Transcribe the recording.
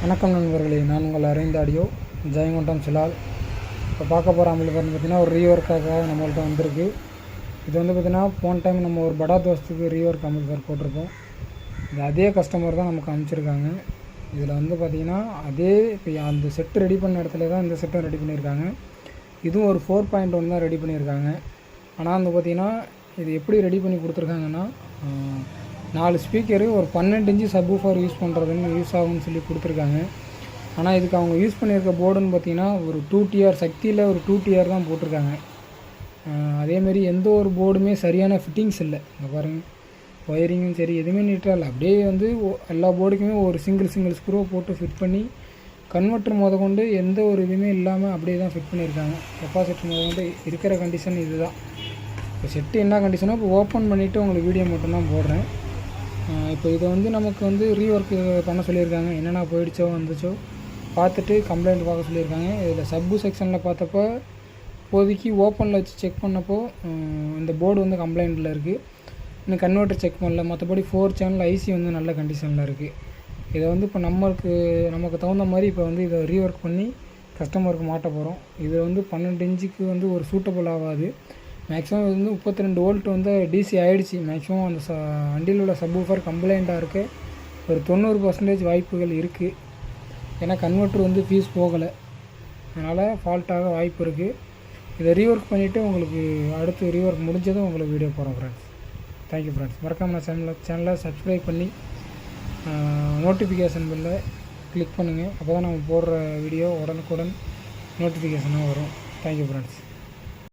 வணக்கம் நண்பர்களே, நான் உங்கள் அரவிந்த் ஆடியோ ஜெயங்கொண்டம் சிலால். இப்போ பார்க்க போகிற அமௌண்ட் பார்த்திங்கன்னா ஒரு ரீஒர்க்காக நம்மள்ட்ட வந்திருக்கு. இது வந்து பார்த்திங்கன்னா போன டைம் நம்ம ஒரு படா தோஸ்துக்கு ரீஒர்க் அமௌண்ட் போட்டிருப்போம். இது அதே கஸ்டமர் தான் நமக்கு அனுப்பிச்சிருக்காங்க. இதில் வந்து பார்த்திங்கன்னா அதே இப்போ அந்த செட்டு ரெடி பண்ண இடத்துல தான் இந்த செட்டும் ரெடி பண்ணியிருக்காங்க. இதுவும் ஒரு 4.1 தான் ரெடி பண்ணியிருக்காங்க. ஆனால் வந்து பார்த்திங்கன்னா இது எப்படி ரெடி பண்ணி கொடுத்துருக்காங்கன்னா 4 ஸ்பீக்கரு ஒரு 12 இன்ச்சு சப்வூஃபர் யூஸ் பண்ணுறதுன்னு யூஸ் ஆகும்னு சொல்லி கொடுத்துருக்காங்க. ஆனால் இதுக்கு அவங்க யூஸ் பண்ணியிருக்க போர்டுன்னு பார்த்திங்கன்னா ஒரு 2TR சக்தியில் ஒரு 2TR தான் போட்டிருக்காங்க. அதேமாரி எந்த ஒரு போர்டுமே சரியான ஃபிட்டிங்ஸ் இல்லை. இங்கே பாருங்கள், ஒயரிங்கும் சரி எதுவுமே நீட்டாக இல்லை. அப்படியே வந்து எல்லா போர்டுக்குமே ஒரு சிங்கிள் ஸ்க்ரூவை போட்டு ஃபிட் பண்ணி கன்வெர்ட்டர் கொண்டு எந்த ஒரு இதுவுமே இல்லாமல் அப்படியே தான் ஃபிட் பண்ணியிருக்காங்க. கெப்பாசிட்டர் கொண்டு இருக்கிற கண்டிஷன் இது தான். இப்போ செட்டு என்ன கண்டிஷனோ இப்போ ஓப்பன் பண்ணிவிட்டு உங்களுக்கு வீடியோ மட்டும்தான் போடுறேன். இப்போ இதை வந்து நமக்கு வந்து ரீஒர்க் பண்ண சொல்லியிருக்காங்க. என்னென்ன போயிடுச்சோ வந்துச்சோ பார்த்துட்டு கம்ப்ளைண்ட் பார்க்க சொல்லியிருக்காங்க. இதில் சப்பு செக்ஷனில் பார்த்தப்போ இப்போதைக்கு ஓப்பனில் வச்சு செக் பண்ணப்போ இந்த போர்டு வந்து கம்ப்ளைண்ட்டில் இருக்குது. இன்னும் கன்வெர்ட்டர் செக் பண்ணல. மற்றபடி 4 சேனல் ஐசி வந்து நல்ல கண்டிஷனில் இருக்குது. இதை வந்து இப்போ நமக்கு தகுந்த மாதிரி இப்போ வந்து இதை ரீஒர்க் பண்ணி கஸ்டமருக்கு மாட்ட போகிறோம். இது வந்து 12 இன்ச்சுக்கு வந்து ஒரு சூட்டபுள் ஆகாது. மேக்ஸிமம் இது வந்து 32 வோல்ட் வந்து டிசி ஆகிடுச்சு. மேக்ஸிமம் அந்த வண்டியில் உள்ள சப்வூஃபர் கம்ப்ளைண்ட்டாக இருக்க ஒரு 90% வாய்ப்புகள் இருக்குது. ஏன்னா கன்வெர்ட்டர் வந்து ஃபீஸ் போகலை, அதனால் ஃபால்ட்டாக வாய்ப்பு இருக்குது. இதை ரீஒர்க் பண்ணிவிட்டு உங்களுக்கு அடுத்து ரீஒர்க் முடிஞ்சதும் உங்களுக்கு வீடியோ போகிறோம் ஃப்ரெண்ட்ஸ். Thank you friends. மறக்காம நான் சேனலை சப்ஸ்கிரைப் பண்ணி நோட்டிஃபிகேஷன் பில்லை கிளிக் பண்ணுங்கள். அப்போ தான் நம்ம போடுற வீடியோ உடனுக்குடன் நோட்டிஃபிகேஷனாக வரும். Thank you friends.